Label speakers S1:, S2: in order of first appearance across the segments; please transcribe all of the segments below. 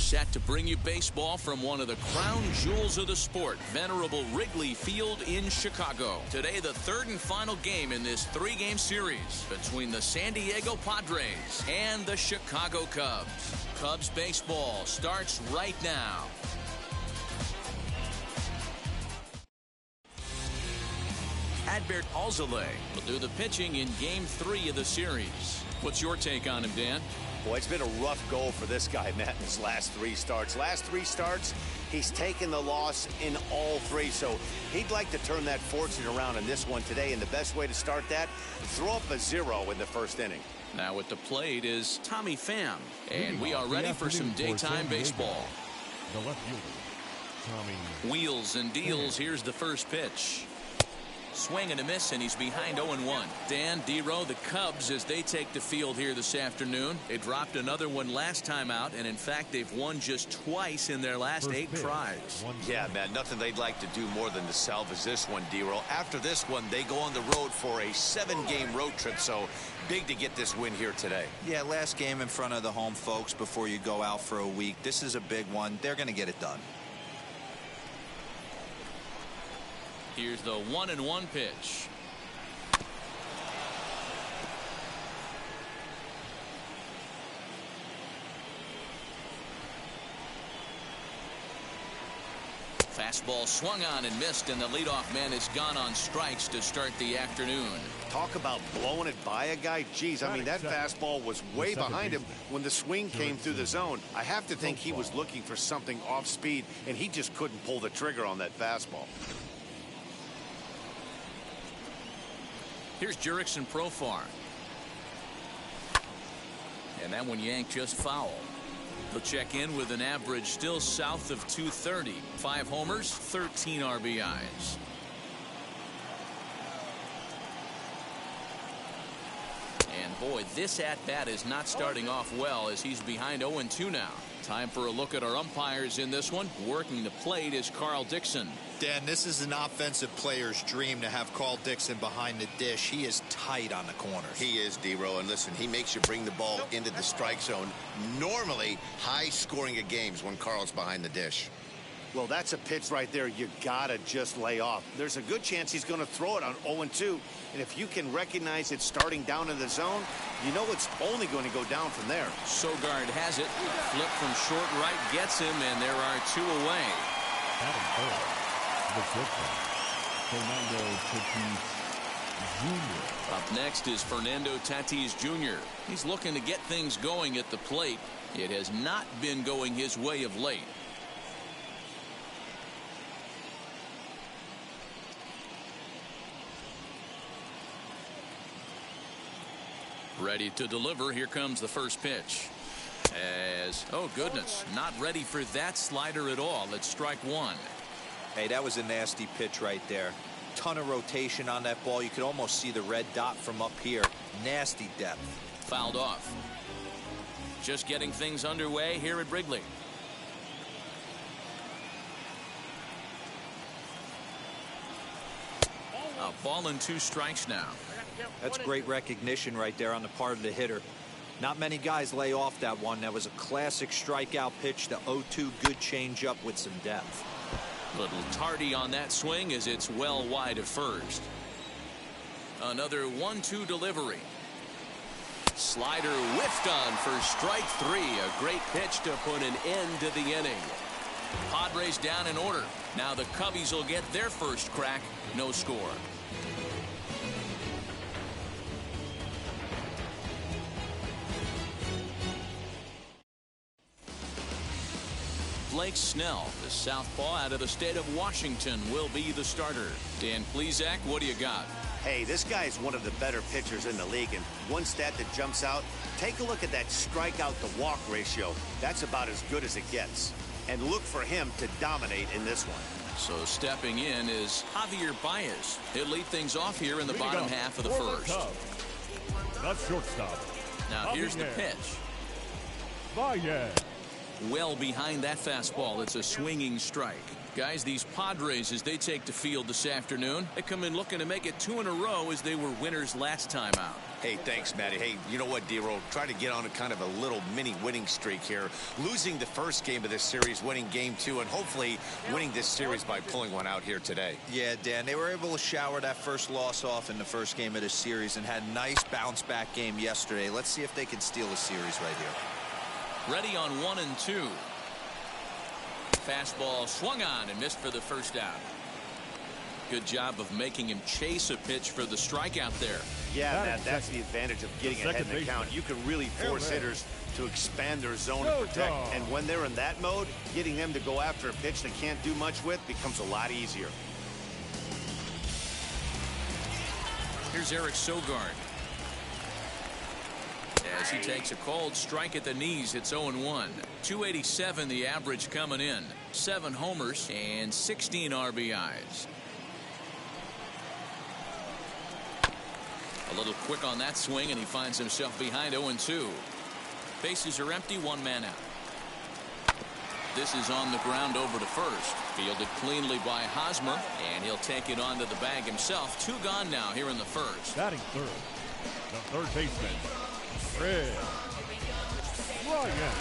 S1: set to bring you baseball from one of the crown jewels of the sport, venerable Wrigley Field in Chicago. Today, the third and final game in this three-game series between the San Diego Padres and the Chicago Cubs. Cubs baseball starts right now. Adbert Alzolay will do the pitching in Game 3 of the series. What's your take on him, Dan?
S2: Boy, it's been a rough go for this guy, Matt, in his last three starts. He's taken the loss in all three, so he'd like to turn that fortune around in this one today, and the best way to start that, throw up a 0 in the first inning.
S1: Now at the plate is Tommy Pham, and we are ready for some daytime baseball.
S3: The left fielder, Tommy.
S1: Wheels and deals. Here's the first pitch. Swing and a miss, and he's behind 0-1. Dan, D-Row, the Cubs, as they take the field here this afternoon. They dropped another one last time out, and in fact, they've won just twice in their last 8 tries.
S2: Yeah, man, nothing they'd like to do more than to salvage this one, D-Row. After this one, they go on the road for a 7-game road trip, so big to get this win here today.
S4: Yeah, last game in front of the home folks before you go out for a week. This is a big one. They're going to get it done.
S1: Here's the 1-1 pitch. Fastball swung on and missed, and the leadoff man is gone on strikes to start the afternoon.
S2: Talk about blowing it by a guy. Geez, I mean, that fastball was way behind him when the swing came through the zone. I have to think he was looking for something off speed, and he just couldn't pull the trigger on that fastball.
S1: Here's Jurickson Profar. And that one yanked just foul. He'll check in with an average still south of 230. 5 homers, 13 RBIs. And boy, this at-bat is not starting off well as he's behind 0-2 now. Time for a look at our umpires in this one. Working the plate is Carl Dixon.
S4: Dan, this is an offensive player's dream to have Carl Dixon behind the dish. He is tight on the corners.
S2: He is, D-Row, and listen, he makes you bring the ball into the strike zone. Normally, high scoring of games when Carl's behind the dish. Well, that's a pitch right there you gotta just lay off. There's a good chance he's going to throw it on 0-2, and if you can recognize it starting down in the zone, you know it's only going to go down from there.
S1: Sogard has it. Flip from short right gets him, and there are 2 away. Up next is Fernando Tatis Jr. He's looking to get things going at the plate. It has not been going his way of late. Ready to deliver. Here comes the first pitch. Oh goodness, not ready for that slider at all. It's strike 1.
S4: Hey, that was a nasty pitch right there. Ton of rotation on that ball. You could almost see the red dot from up here. Nasty depth.
S1: Fouled off. Just getting things underway here at Wrigley. A ball and 2 strikes now.
S4: That's great recognition right there on the part of the hitter. Not many guys lay off that one. That was a classic strikeout pitch. The 0-2 good changeup with some depth.
S1: Little tardy on that swing as it's well wide of first. Another 1-2 delivery. Slider whiffed on for strike 3. A great pitch to put an end to the inning. Padres down in order. Now the Cubbies will get their first crack. No score. Blake Snell, the southpaw out of the state of Washington, will be the starter. Dan Plesac, what do you got?
S2: Hey, this guy is one of the better pitchers in the league, and one stat that jumps out, take a look at that strikeout to walk ratio. That's about as good as it gets. And look for him to dominate in this one.
S1: So stepping in is Javier Baez. He'll lead things off here in the bottom half of the first.
S3: Not shortstop.
S1: Now here's the pitch.
S3: Baez.
S1: Well behind that fastball. It's a swinging strike. Guys, these Padres, as they take the field this afternoon, they come in looking to make it 2 in a row as they were winners last time out.
S2: Hey, thanks, Matty. Hey, you know what, D-Roll? Try to get on a kind of a little mini winning streak here. Losing the first game of this series, winning game 2, and hopefully winning this series by pulling one out here today.
S4: Yeah, Dan, they were able to shower that first loss off in the first game of this series and had a nice bounce-back game yesterday. Let's see if they can steal a series right here.
S1: Ready on 1-2. Fastball swung on and missed for the first out. Good job of making him chase a pitch for the strikeout there.
S2: Yeah, Matt, that's the advantage of getting ahead in the count. You can really force hitters to expand their zone and protect. And when they're in that mode, getting them to go after a pitch they can't do much with becomes a lot easier.
S1: Here's Eric Sogard. As he takes a cold strike at the knees, it's 0-1. 287 the average coming in. 7 homers and 16 RBIs. A little quick on that swing, and he finds himself behind 0-2. Bases are empty, 1 man out. This is on the ground over to first. Fielded cleanly by Hosmer, and he'll take it onto the bag himself. 2 gone now here in the first.
S3: Batting third, the third baseman, Chris Bryant.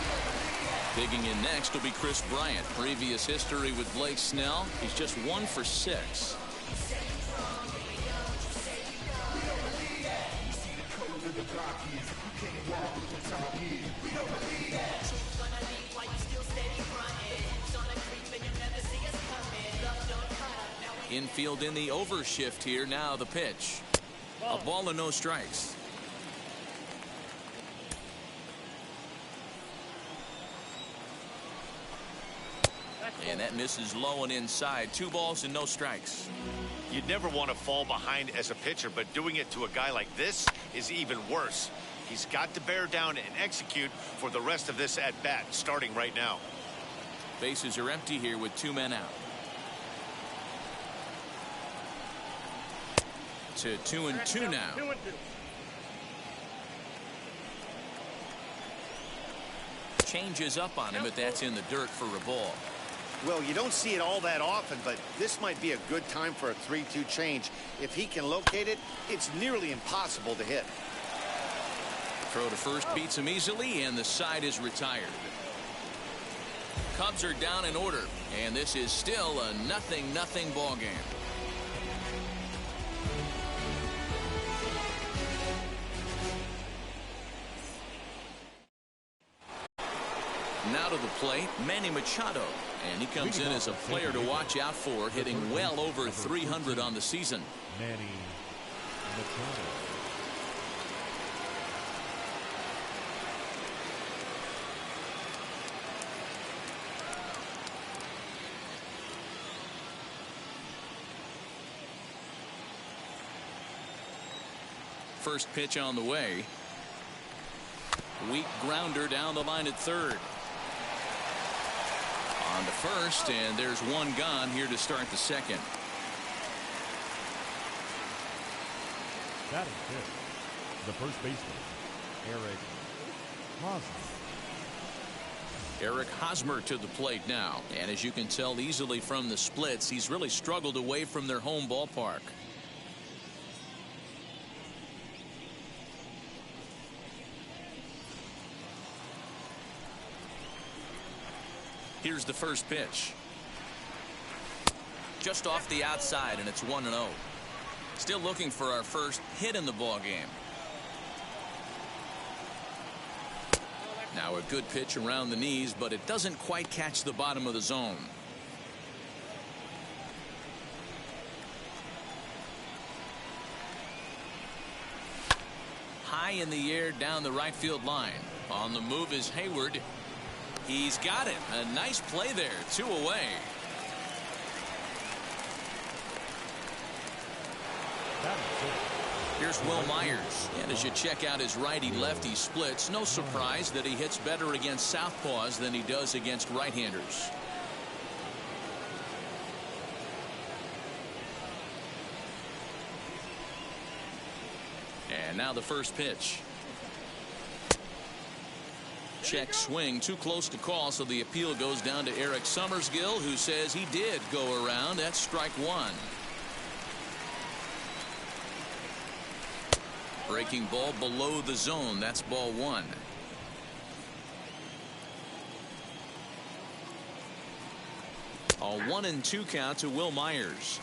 S1: Digging in next will be Chris Bryant. Previous history with Blake Snell. He's just 1 for 6. Infield in the overshift here. Now the pitch. A ball and no strikes. And that misses low and inside. 2 balls and no strikes.
S2: You'd never want to fall behind as a pitcher, but doing it to a guy like this is even worse. He's got to bear down and execute for the rest of this at-bat, starting right now.
S1: Bases are empty here with 2 men out. To 2-2 now. Changes up on him, but that's in the dirt for a ball.
S2: Well, you don't see it all that often, but this might be a good time for a 3-2 change. If he can locate it, it's nearly impossible to hit.
S1: Throw to first beats him easily, and the side is retired. Cubs are down in order, and this is still a 0-0 ball game. Now to the plate, Manny Machado, and he comes in as a player to watch out for, hitting well over 300 on the season.
S3: Manny Machado.
S1: First pitch on the way. Weak grounder down the line at third. On to first, and there's 1 gone here to start the second.
S3: Batting fifth, the first baseman, Eric Hosmer.
S1: Eric Hosmer to the plate now, and as you can tell easily from the splits, he's really struggled away from their home ballpark. Here's the first pitch. Just off the outside, and it's 1-0. Still looking for our first hit in the ball game. Now a good pitch around the knees, but it doesn't quite catch the bottom of the zone. High in the air down the right field line. On the move is Hayward. He's got it. A nice play there. 2 away. Here's Will Myers. And as you check out his righty-lefty splits, no surprise that he hits better against southpaws than he does against right-handers. And now the first pitch. Check swing, too close to call, so the appeal goes down to Eric Summersgill, who says he did go around. That's strike 1. Breaking ball below the zone. That's ball one. A 1-2 count to Will Myers.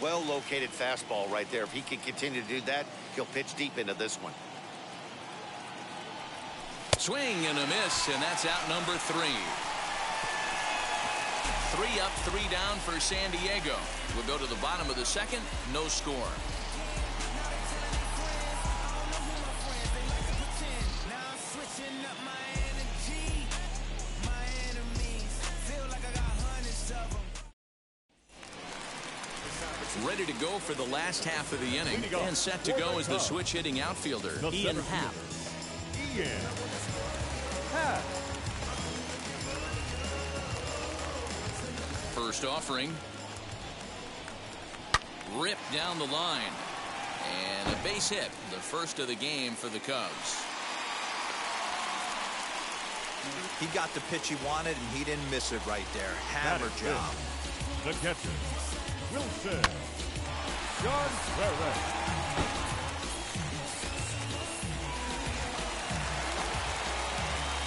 S2: Well located fastball right there. If he can continue to do that, he'll pitch deep into this one.
S1: Swing and a miss, and that's out number 3. 3 up, 3 down for San Diego. We'll go to the bottom of the second. No score. Ready to go for the last half of the inning. And set to go is the switch hitting outfielder, Ian Happ. First offering. Ripped down the line. And a base hit, the first of the game for the Cubs.
S4: He got the pitch he wanted, and he didn't miss it right there. Hammer job.
S3: The catcher, Wilson Contreras.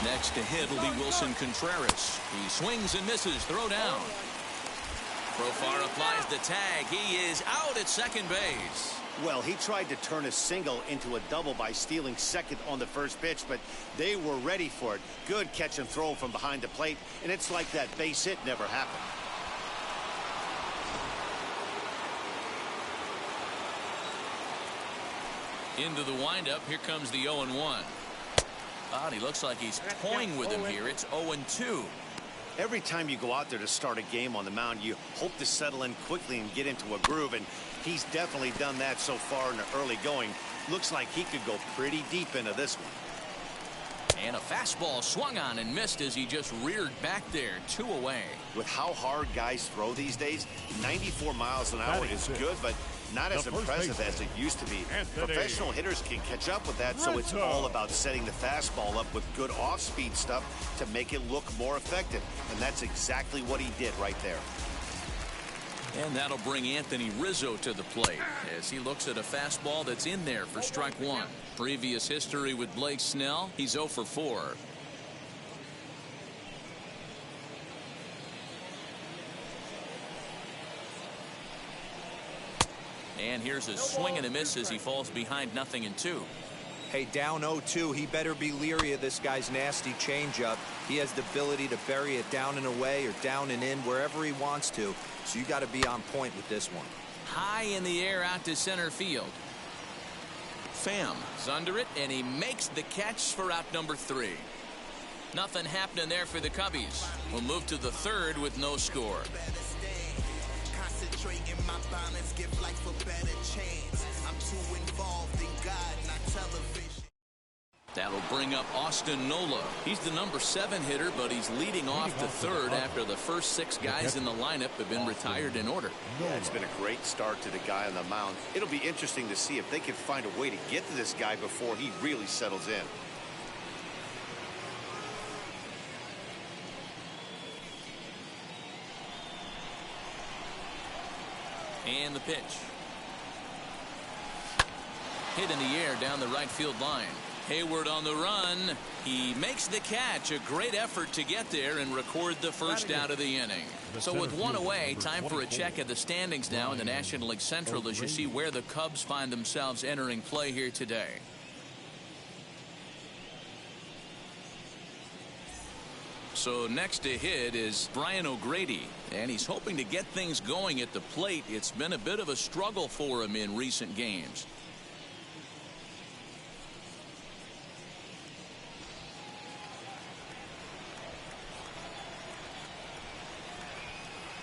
S1: Next to hit will be Wilson Contreras. He swings and misses. Throw down. Profar applies the tag. He is out at second base.
S2: Well, he tried to turn a single into a double by stealing second on the first pitch, but they were ready for it. Good catch and throw from behind the plate, and it's like that base hit never happened.
S1: Into the windup. Here comes the 0-1. Oh, he looks like he's toying with him here. It's 0-2.
S2: Every time you go out there to start a game on the mound, you hope to settle in quickly and get into a groove, and he's definitely done that so far in the early going. Looks like he could go pretty deep into this one.
S1: And a fastball swung on and missed as he just reared back there. 2 away.
S2: With how hard guys throw these days, 94 miles an hour is good, but not as impressive as it used to be. Professional hitters can catch up with that, so it's all about setting the fastball up with good off-speed stuff to make it look more effective. And that's exactly what he did right there.
S1: And that'll bring Anthony Rizzo to the plate as he looks at a fastball that's in there for strike one. Previous history with Blake Snell, he's 0 for 4. And here's a swing and a miss as he falls behind 0-2.
S4: Hey, down 0-2, he better be leery of this guy's nasty changeup. He has the ability to bury it down and away or down and in wherever he wants to. So you got to be on point with this one.
S1: High in the air out to center field. Pham is under it, and he makes the catch for out number 3. Nothing happening there for the Cubbies. We'll move to the third with no score. That'll bring up Austin Nola. He's the number 7 hitter, but he's leading off to third after the first 6 guys in the lineup have been retired in order.
S2: Yeah, it's been a great start to the guy on the mound. It'll be interesting to see if they can find a way to get to this guy before he really settles in.
S1: And the pitch. Hit in the air down the right field line. Hayward on the run. He makes the catch. A great effort to get there and record the first out of the inning. So with 1 away, time for a check at the standings now in the National League Central as you see where the Cubs find themselves entering play here today. So next to hit is Brian O'Grady, and he's hoping to get things going at the plate. It's been a bit of a struggle for him in recent games.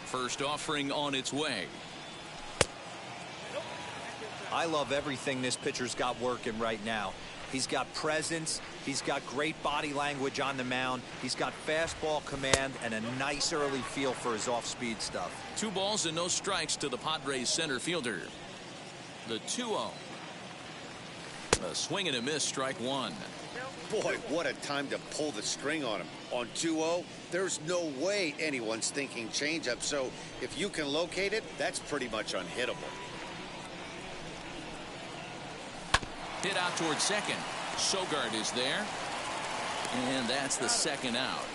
S1: First offering on its way.
S4: I love everything this pitcher's got working right now. He's got presence. He's got great body language on the mound. He's got fastball command and a nice early feel for his off-speed stuff.
S1: 2 balls and no strikes to the Padres center fielder. The 2-0. A swing and a miss, strike 1.
S2: Boy, what a time to pull the string on him. On 2-0, there's no way anyone's thinking changeup. So if you can locate it, that's pretty much unhittable.
S1: Hit out towards second. Sogard is there. And that's the second out.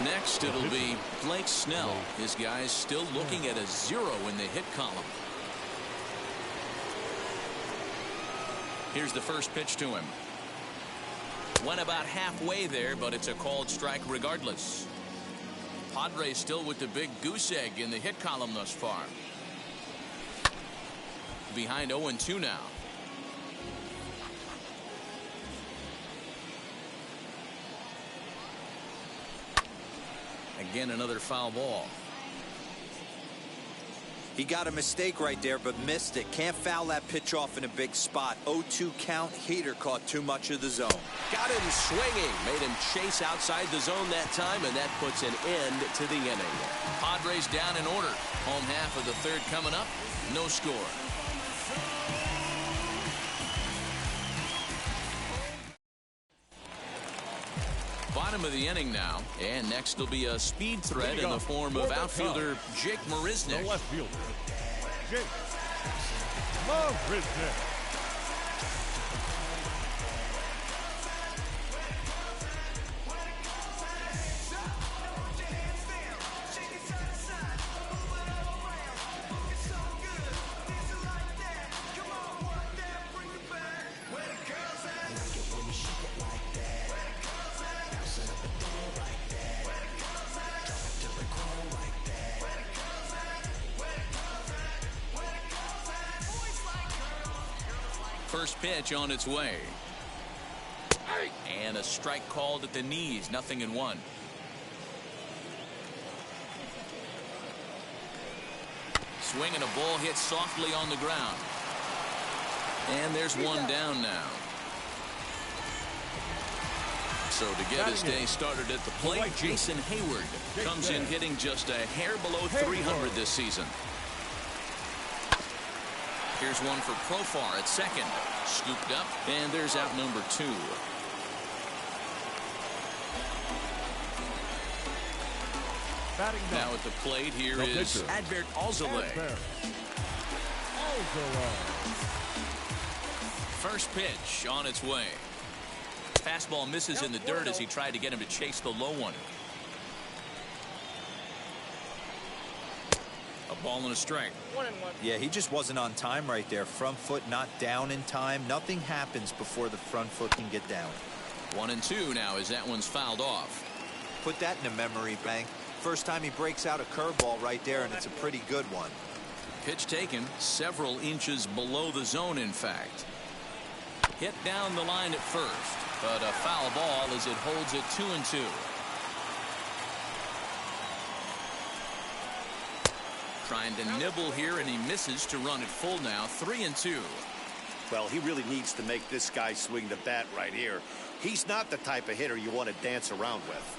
S1: Next, it'll be Blake Snell. His guys still looking at a 0 in the hit column. Here's the first pitch to him. Went about halfway there, but it's a called strike regardless. Padres still with the big goose egg in the hit column thus far. Behind 0-2 now. Again, another foul ball.
S4: He got a mistake right there, but missed it. Can't foul that pitch off in a big spot. 0-2 count. Heater caught too much of the zone.
S1: Got him swinging. Made him chase outside the zone that time, and that puts an end to the inning. Padres down in order. Home half of the third coming up. No score. Bottom of the inning now, and next will be a speed threat in the form of outfielder Jake Marisnick.
S3: The left fielder, Jake Marisnick.
S1: First pitch on its way. And a strike called at the knees. 0-1. Swing and a ball hit softly on the ground. And there's one down now. So to get his day started at the plate, Jason Hayward comes in hitting just a hair below 300 this season. Here's one for Profar at second. Scooped up, and there's out number 2. Now at the plate, here is Adbert Alzolay. First pitch on its way. Fastball misses in the dirt as he tried to get him to chase the low one. A ball and a strike.
S5: 1-1.
S4: Yeah, he just wasn't on time right there. Front foot not down in time. Nothing happens before the front foot can get down.
S1: 1-2 now as that one's fouled off.
S4: Put that in a memory bank. First time he breaks out a curveball right there, and it's a pretty good one.
S1: Pitch taken several inches below the zone, in fact. Hit down the line at first, but a foul ball as it holds it 2-2. Trying to nibble here, and he misses to run it full now. 3-2.
S2: Well, he really needs to make this guy swing the bat right here. He's not the type of hitter you want to dance around with.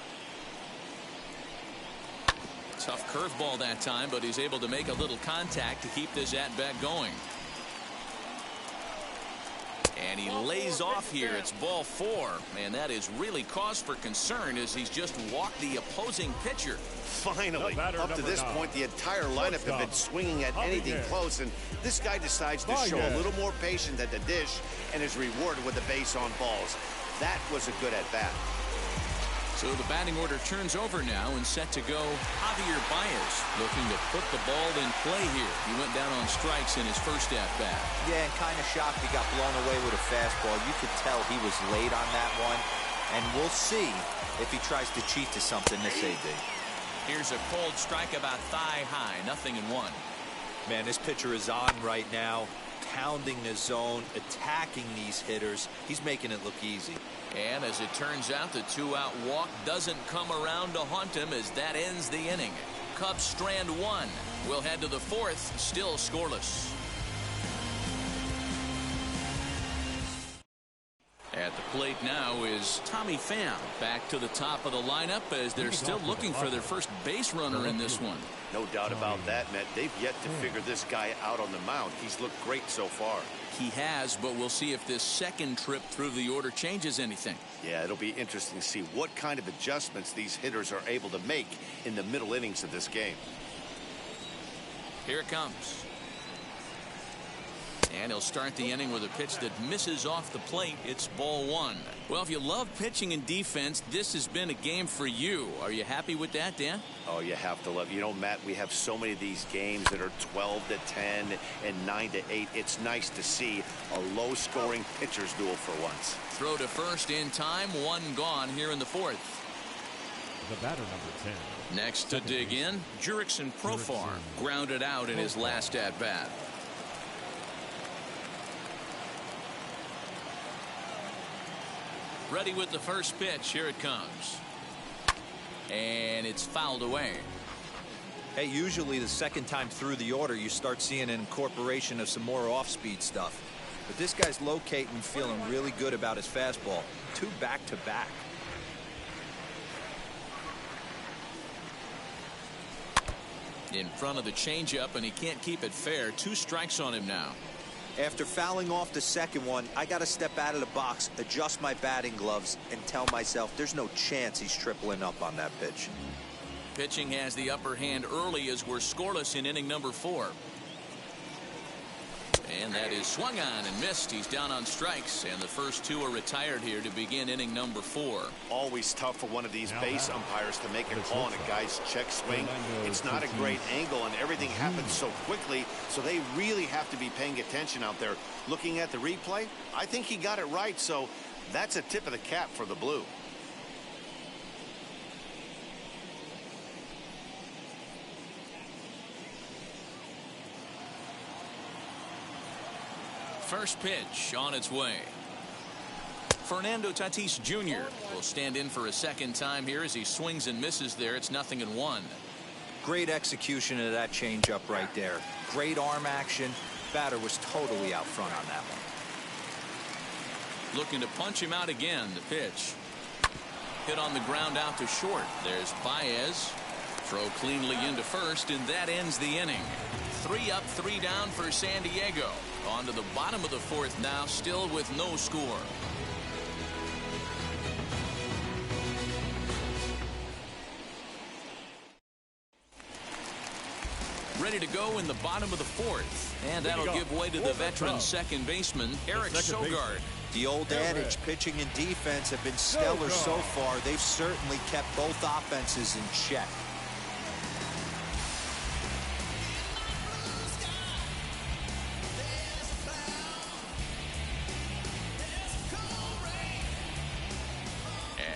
S1: Tough curveball that time, but he's able to make a little contact to keep this at-bat going. And he lays off here. It's ball 4. Man, that is really cause for concern as he's just walked the opposing pitcher.
S2: Finally, up to this point, the entire lineup have been swinging at anything close, and this guy decides to show a little more patience at the dish and is rewarded with a base on balls. That was a good at-bat.
S1: So the batting order turns over now and set to go Javier Baez, looking to put the ball in play here. He went down on strikes in his first at-bat.
S4: Yeah, and kind of shocked he got blown away with a fastball. You could tell he was late on that one, and we'll see if he tries to cheat to something this AD.
S1: Here's a cold strike about thigh high. 0-1.
S4: Man, this pitcher is on right now, pounding the zone, attacking these hitters. He's making it look easy.
S1: And as it turns out, the 2-out walk doesn't come around to haunt him as that ends the inning. Cubs strand 1. We'll head to the 4th, still scoreless. At the plate now is Tommy Pham. Back to the top of the lineup as they're still looking for their first base runner in this one.
S2: No doubt about that, Matt. They've yet to figure this guy out on the mound. He's looked great so far.
S1: He has, but we'll see if this second trip through the order changes anything.
S2: Yeah, it'll be interesting to see what kind of adjustments these hitters are able to make in the middle innings of this game.
S1: Here it comes. And he'll start the inning with a pitch that misses off the plate. It's ball one. Well, if you love pitching and defense, this has been a game for you. Are you happy with that, Dan?
S2: Oh, you have to love. You know, Matt, we have so many of these games that are 12-10 and 9-8. It's nice to see a low-scoring pitcher's duel for once.
S1: Throw to first in time. One gone here in the fourth.
S3: The batter, number 10.
S1: Next to dig in, Jurickson Profar grounded out in his last at-bat. Ready with the first pitch. Here it comes. And it's fouled away.
S4: Hey, usually the second time through the order, you start seeing an incorporation of some more off-speed stuff. But this guy's locating, feeling really good about his fastball. 2 back-to-back.
S1: In front of the changeup, and he can't keep it fair. 2 strikes on him now.
S4: After fouling off the second one, I got to step out of the box, adjust my batting gloves, and tell myself there's no chance he's tripling up on that pitch.
S1: Pitching has the upper hand early as we're scoreless in inning number 4. And that is swung on and missed. He's down on strikes, and the first 2 are retired here to begin inning number 4.
S2: Always tough for one of these base umpires to make a call on a guy's check swing. It's not a great angle, and everything happens so quickly, so they really have to be paying attention out there. Looking at the replay, I think he got it right, so that's a tip of the cap for the Blue.
S1: First pitch on its way. Fernando Tatis Jr. will stand in for a second time here as he swings and misses there. It's 0-1.
S4: Great execution of that changeup right there. Great arm action. Batter was totally out front on that one.
S1: Looking to punch him out again. The pitch. Hit on the ground out to short. There's Baez. Throw cleanly into first, and that ends the inning. 3 up, 3 down for San Diego. On to the bottom of the 4th now, still with no score. Ready to go in the bottom of the 4th. And that'll give way to the veteran second baseman, Eric Sogard.
S4: The old adage, pitching and defense have been stellar so far. They've certainly kept both offenses in check.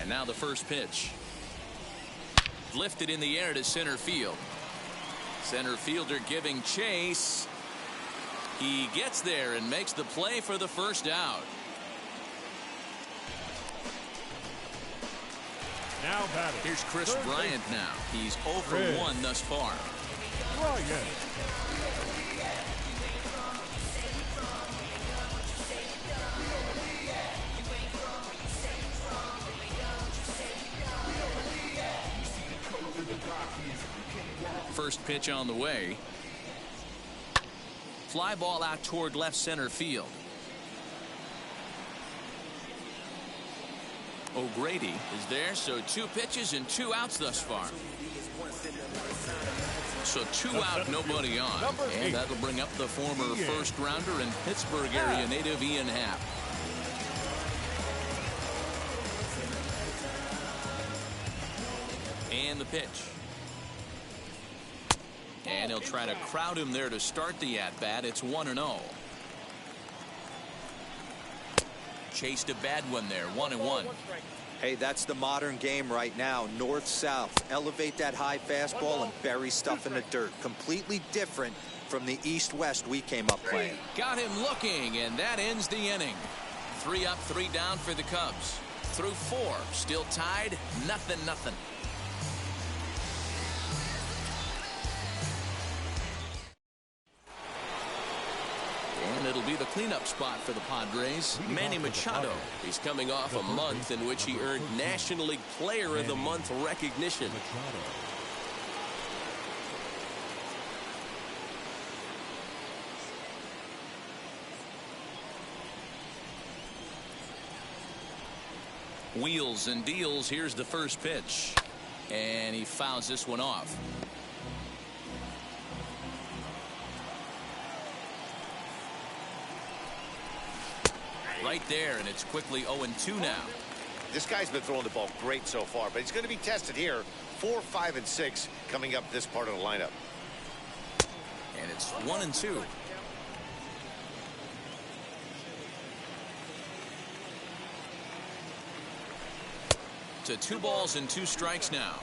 S1: Now the first pitch. Lifted in the air to center field. Center fielder giving chase. He gets there and makes the play for the first out.
S3: Now batting.
S1: Here's Chris Bryant now. He's 0 for 1 thus far. First pitch on the way. Fly ball out toward left center field. O'Grady is there, so 2 pitches and 2 outs thus far. So 2 out, nobody on. And that'll bring up the former first rounder and Pittsburgh area native Ian Happ. And the pitch. And he'll try to crowd him there to start the at-bat. It's 1-0. Chased a bad one there. 1-1.
S4: Hey, that's the modern game right now. North-south. Elevate that high fastball and bury stuff in the dirt. Completely different from the east-west we came up playing.
S1: Got him looking, and that ends the inning. 3 up, 3 down for the Cubs. Through 4. Still tied. 0-0. And it'll be the cleanup spot for the Padres. Manny Machado. He's coming off a month in which he earned National League Player of the Month recognition. Wheels and deals. Here's the first pitch. And he fouls this one off. Right there, and it's quickly 0-2 now.
S2: This guy's been throwing the ball great so far, but he's going to be tested here. 4, 5, and 6 coming up this part of the lineup.
S1: And it's 1-2. To 2 balls and 2 strikes now.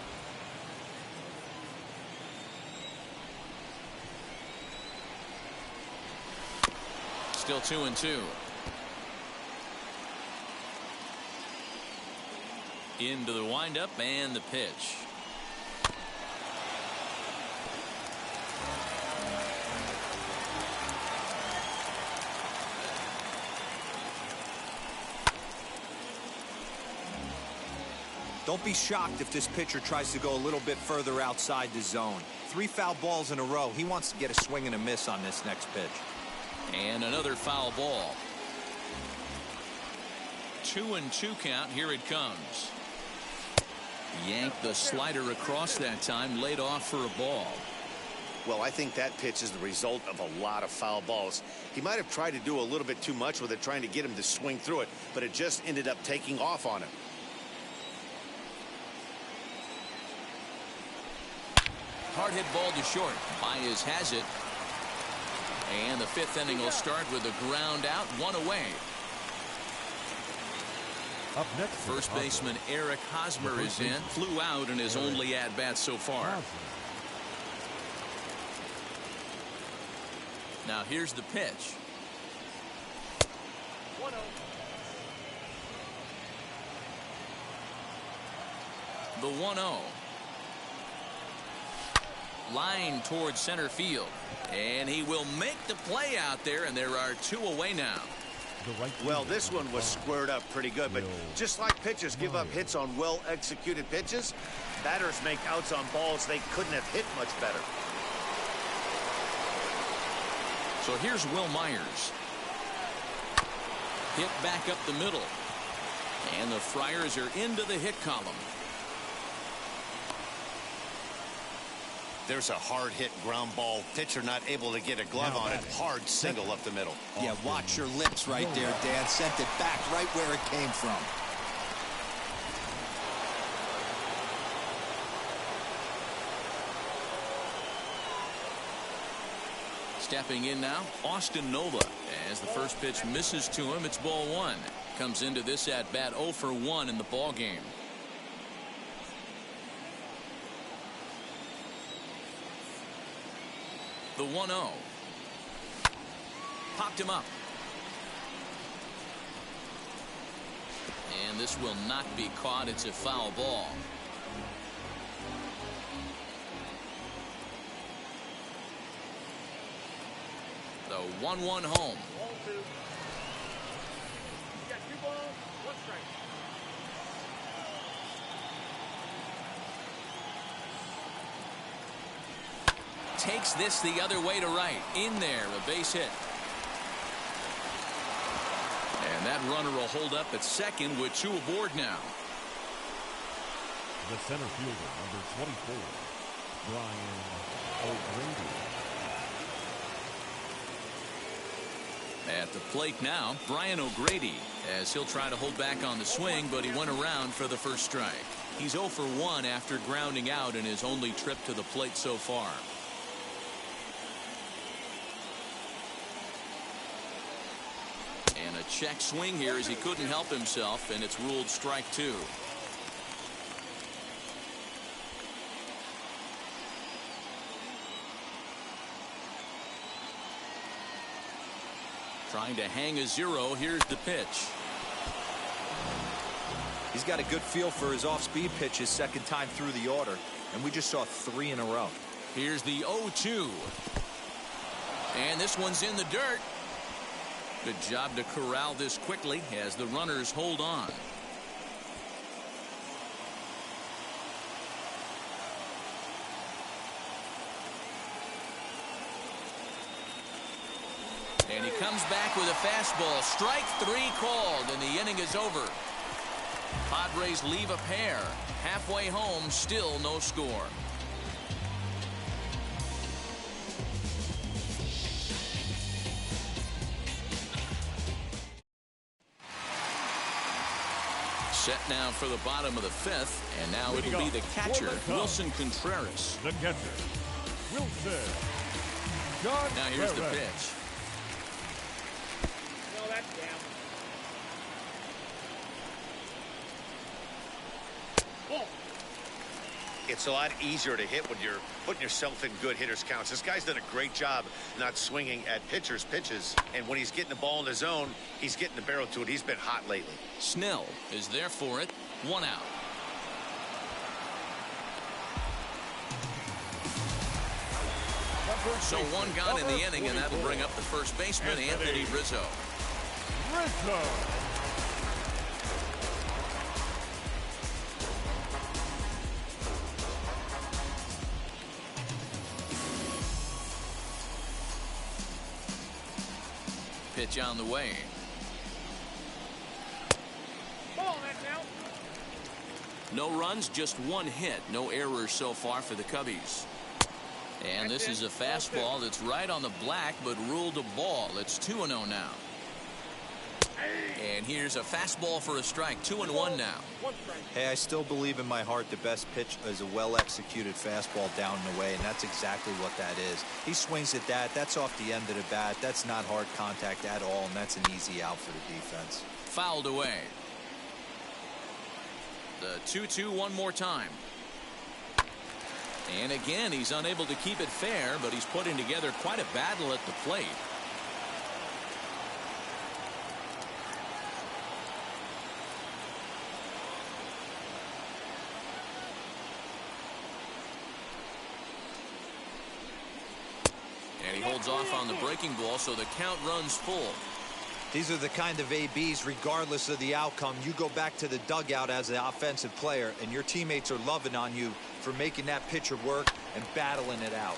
S1: Still 2-2. Into the windup and the pitch.
S4: Don't be shocked if this pitcher tries to go a little bit further outside the zone. 3 foul balls in a row. He wants to get a swing and a miss on this next pitch.
S1: And another foul ball. 2-2 count. Here it comes. Yanked the slider across that time, laid off for a ball.
S2: Well, I think that pitch is the result of a lot of foul balls. He might have tried to do a little bit too much with it, trying to get him to swing through it, but it just ended up taking off on him.
S1: Hard hit ball to short. Baez has it. And the 5th inning will start with a ground out, 1 away.
S3: Up next,
S1: First baseman Eric Hosmer is in. Flew out in his only at-bat so far. Now here's the pitch.
S3: 1-0.
S1: The 1-0. Line towards center field. And he will make the play out there, and there are 2 away now.
S2: Well, this one was squared up pretty good, but just like pitchers give up hits on well-executed pitches, batters make outs on balls they couldn't have hit much better.
S1: So here's Will Myers. Hit back up the middle. And the Friars are into the hit column.
S2: There's a hard hit ground ball. Pitcher not able to get a glove on it. Hard single up the middle.
S4: Yeah, watch your lips right there, Dan. Sent it back right where it came from.
S1: Stepping in now, Austin Nola. As the first pitch misses to him, it's ball 1. Comes into this at-bat 0 for 1 in the ball game. The 1-0. Popped him up. And this will not be caught. It's a foul ball. The 1-1 home. Takes this the other way to right. In there, a base hit. And that runner will hold up at second with 2 aboard now.
S3: The center fielder, number 24, Brian O'Grady.
S1: At the plate now, Brian O'Grady, as he'll try to hold back on the swing, but he went around for the first strike. He's 0 for 1 after grounding out in his only trip to the plate so far. And a check swing here as he couldn't help himself, and it's ruled strike 2. Trying to hang a 0. Here's the pitch.
S4: He's got a good feel for his off-speed pitches second time through the order, and we just saw 3 in a row.
S1: Here's the 0-2. And this one's in the dirt. Good job to corral this quickly as the runners hold on. And he comes back with a fastball. Strike 3 called, and the inning is over. Padres leave a pair. Halfway home, still no score. Set now for the bottom of the fifth, and now it'll be the catcher, Wilson Contreras.
S3: The catcher, Wilson. John
S1: now here's the pitch.
S5: No, that's down.
S2: It's a lot easier to hit when you're putting yourself in good hitters counts. This guy's done a great job not swinging at pitchers' pitches. And when he's getting the ball in the zone, he's getting the barrel to it. He's been hot lately.
S1: Snell is there for it. 1 out. So 1 gone in the inning, and that'll bring up the first baseman, Anthony Rizzo. Pitch on the way.
S5: Ball, that's out.
S1: No runs, just 1 hit. No errors so far for the Cubbies. And this is a fastball that's right on the black, but ruled a ball. It's 2-0 now. And here's a fastball for a strike. 2-1 now.
S4: Hey, I still believe in my heart the best pitch is a well-executed fastball down and away, and that's exactly what that is. He swings at that. That's off the end of the bat. That's not hard contact at all, and that's an easy out for the defense.
S1: Fouled away. The 2-2 one more time. And again, he's unable to keep it fair, but he's putting together quite a battle at the plate. And he holds off on the breaking ball, so the count runs full.
S4: These are the kind of ABs, regardless of the outcome, you go back to the dugout as an offensive player, and your teammates are loving on you for making that pitcher work and battling it out.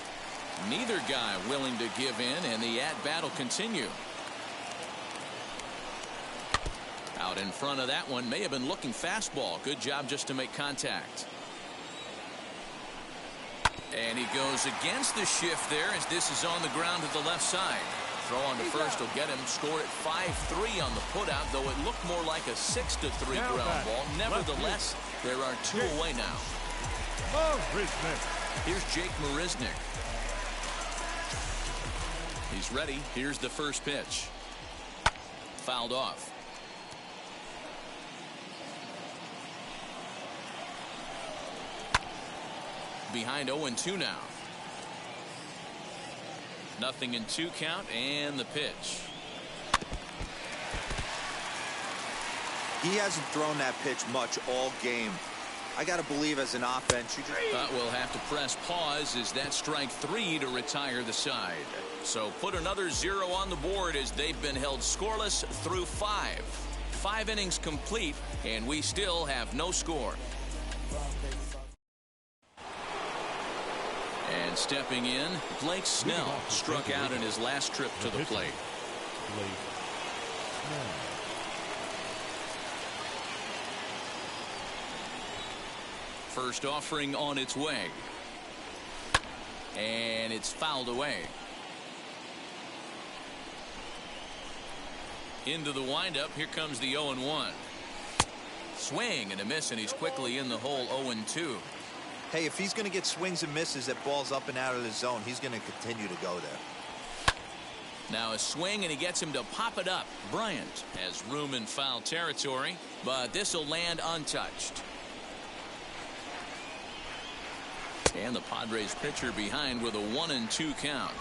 S1: Neither guy willing to give in, and the at-bat will continue. Out in front of that one, may have been looking fastball. Good job just to make contact. And he goes against the shift there as this is on the ground to the left side. Throw on to first will get him. Score at 5-3 on the putout, though it looked more like a 6-3 ground ball. Nevertheless, there are 2 away now. Here's Jake Marisnick. He's ready. Here's the first pitch. Fouled off. Behind 0-2 now. 0-2 count, and the pitch.
S4: He hasn't thrown that pitch much all game. I got to believe as an offense, you just...
S1: But we'll have to press pause as that strike 3 to retire the side. So put another 0 on the board as they've been held scoreless through 5. 5 innings complete, and we still have no score. And stepping in, Blake Snell struck out in his last trip to the plate. First offering on its way. And it's fouled away. Into the windup. Here comes the 0-1. Swing and a miss, and he's quickly in the hole. 0-2.
S4: Hey, if he's going to get swings and misses at balls up and out of the zone, he's going to continue to go there.
S1: Now a swing, and he gets him to pop it up. Bryant has room in foul territory, but this will land untouched. And the Padres pitcher behind with a 1-2 count.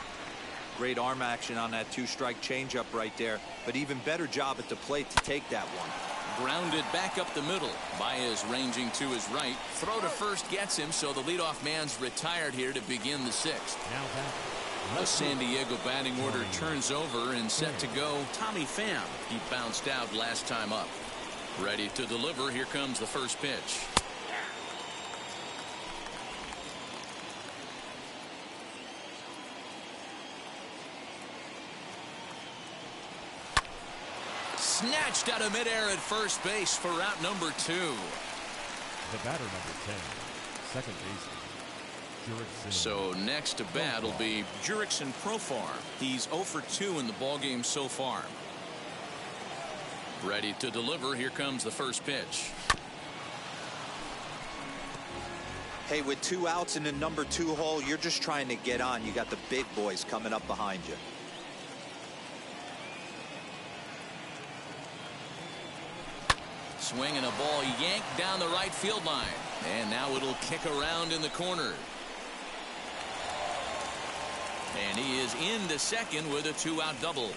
S4: Great arm action on that 2-strike changeup right there, but even better job at the plate to take that one.
S1: Grounded back up the middle. Baez ranging to his right. Throw to first gets him, so the leadoff man's retired here to begin the 6th. The San Diego batting order turns over and set to go Tommy Pham. He bounced out last time up. Ready to deliver. Here comes the first pitch. Snatched out of midair at first base for out number 2.
S3: The batter number 10, second baseman, Jurickson.
S1: So next to bat will be Jurickson Profar. He's 0 for 2 in the ballgame so far. Ready to deliver. Here comes the first pitch.
S4: Hey, with 2 outs in the number 2 hole, you're just trying to get on. You got the big boys coming up behind you.
S1: Swinging a ball yanked down the right field line. And now it'll kick around in the corner. And he is into second with a 2-out double.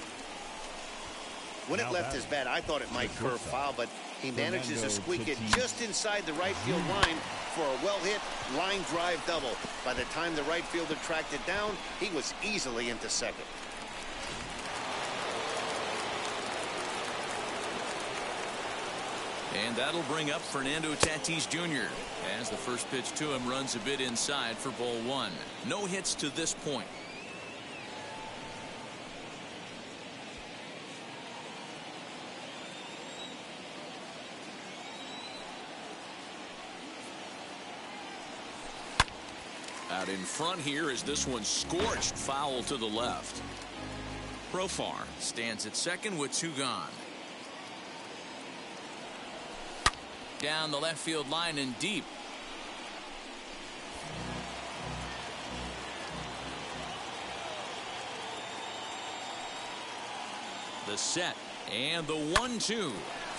S2: When it left his bat, I thought it might curve foul, but he manages to squeak it just inside the right field line for a well-hit line drive double. By the time the right fielder tracked it down, he was easily into second.
S1: And that'll bring up Fernando Tatis Jr. as the first pitch to him runs a bit inside for ball 1. No hits to this point. Out in front here is this one scorched foul to the left. Profar stands at second with 2 gone. Down the left field line and deep. The set and the 1-2 to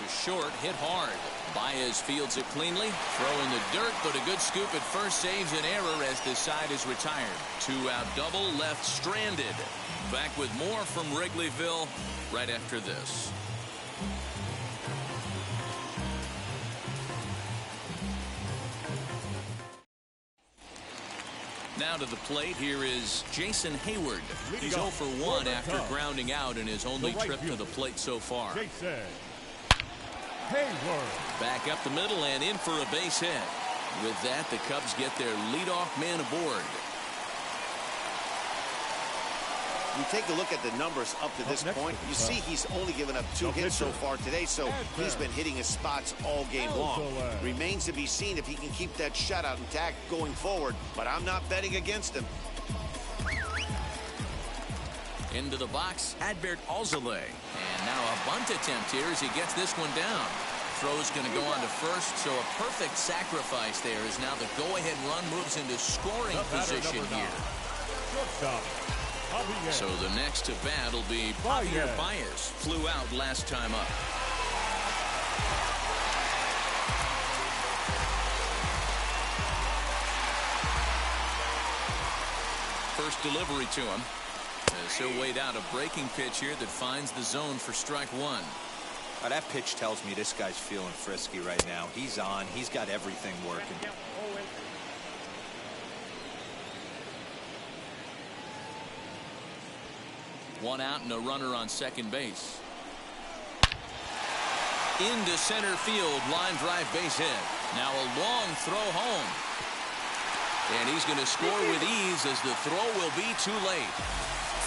S1: short, hit hard. Baez fields it cleanly, throw in the dirt, but a good scoop at first saves an error as this side is retired. 2-out double left stranded. Back with more from Wrigleyville right after this. Now to the plate, here is Jason Hayward. He's 0 for 1 after grounding out in his only trip to the plate so far.
S3: Jason Hayward.
S1: Back up the middle and in for a base hit. With that, the Cubs get their leadoff man aboard.
S2: You take a look at the numbers up to this point. You see he's only given up 2 hits so far today, so he's been hitting his spots all game long. Remains to be seen if he can keep that shutout intact going forward, but I'm not betting against him.
S1: Into the box, Adbert Alzolay. And now a bunt attempt here as he gets this one down. Throw's going to go on to first, so a perfect sacrifice there as now the go-ahead run moves into scoring position here. So the next to bat will be Javier Baez. Flew out last time up. First delivery to him. As he'll wait out a breaking pitch here that finds the zone for strike 1.
S4: That pitch tells me this guy's feeling frisky right now. He's on. He's got everything working.
S1: 1 out and a runner on second base. Into center field, line drive base hit. Now a long throw home. And he's going to score with ease as the throw will be too late.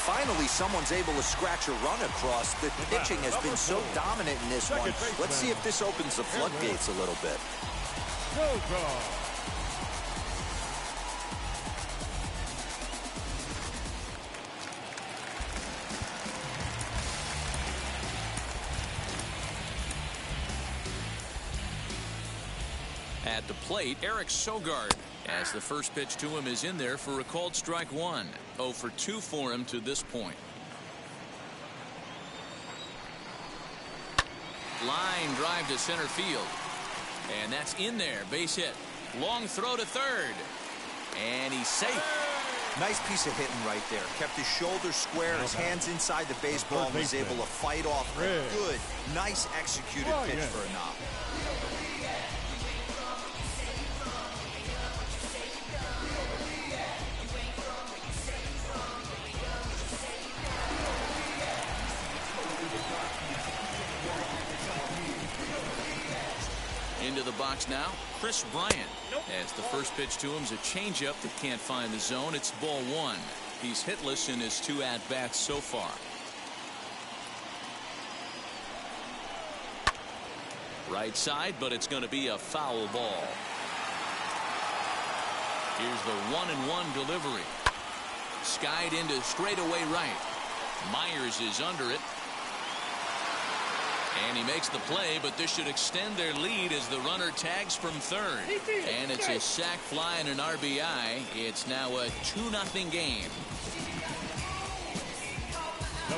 S4: Finally, someone's able to scratch a run across. The pitching has been so dominant in this one. Let's see if this opens the floodgates a little bit.
S1: At the plate, Eric Sogard, as the first pitch to him is in there for a called strike 1. 0 for 2 for him to this point. Line drive to center field. And that's in there. Base hit. Long throw to third. And he's safe.
S4: Nice piece of hitting right there. Kept his shoulders square, his hands inside the baseball, and was able to fight off a good, nice executed pitch for a knock.
S1: Into the box now, Chris Bryant. As the first pitch to him is a changeup that can't find the zone. It's ball 1. He's hitless in his 2 at-bats so far. Right side, but it's going to be a foul ball. Here's the 1-1 delivery. Skied into straightaway right. Myers is under it. And he makes the play, but this should extend their lead as the runner tags from third. And it's a sac fly and an RBI. It's now a 2-0 game.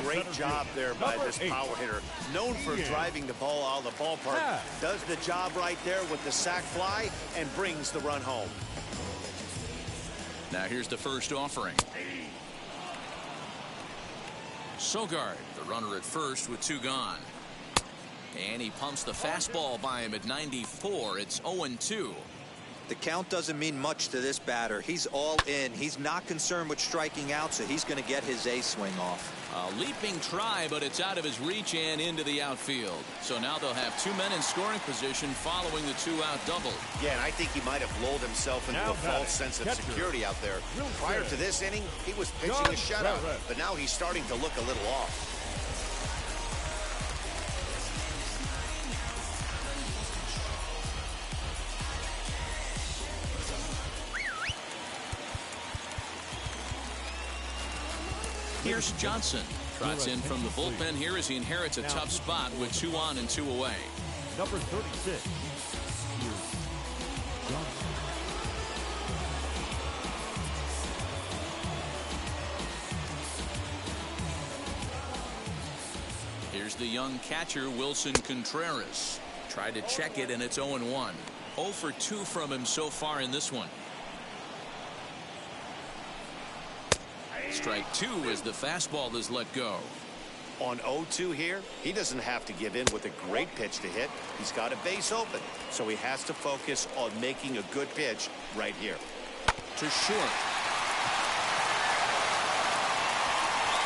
S2: Great job there by this power hitter. Known for driving the ball out of the ballpark. Does the job right there with the sac fly and brings the run home.
S1: Now here's the first offering. Sogard, the runner at first with 2 gone. And he pumps the fastball by him at 94. It's 0-2.
S4: The count doesn't mean much to this batter. He's all in. He's not concerned with striking out, so he's going to get his A swing off.
S1: A leaping try, but it's out of his reach and into the outfield. So now they'll have 2 men in scoring position following the 2-out double.
S2: Yeah, and I think he might have lulled himself into a false sense of security out there. Prior to this inning, he was pitching a shutout, but now he's starting to look a little off.
S1: Here's Johnson. Trots in from the bullpen here as he inherits a tough spot with 2 on and 2 away.
S3: Number 36. Here's Johnson.
S1: Here's the young catcher, Wilson Contreras. Tried to check it, and it's 0-1. 0 for 2 from him so far in this one. Strike 2 as the fastball is let go.
S2: On 0-2 here, he doesn't have to give in with a great pitch to hit. He's got a base open, so he has to focus on making a good pitch right here.
S1: To short.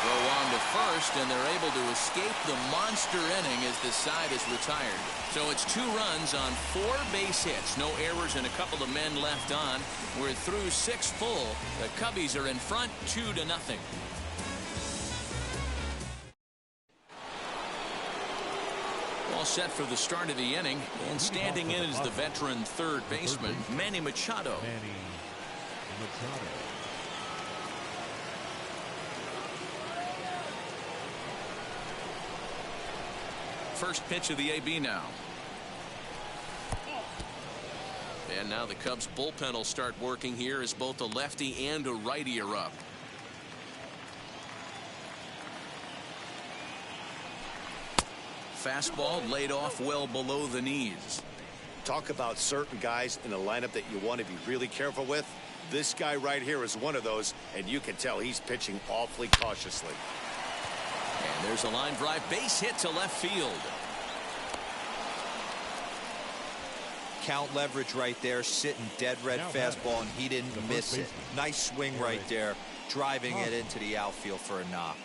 S1: Go on to first, and they're able to escape the monster inning as the side is retired. So it's 2 runs on 4 base hits. No errors and a couple of men left on. We're through 6 full. The Cubbies are in front 2-0. All set for the start of the inning, and standing in is the veteran third baseman, Manny Machado.
S3: Manny Machado.
S1: First pitch of the AB now. And now the Cubs bullpen will start working here as both a lefty and a righty are up. Fastball laid off well below the knees.
S2: Talk about certain guys in a lineup that you want to be really careful with. This guy right here is one of those, and you can tell he's pitching awfully cautiously.
S1: And there's a line drive base hit to left field.
S4: Count leverage right there, sitting dead red fastball, and he didn't miss it. Nice swing right there, driving it into the outfield for a knock.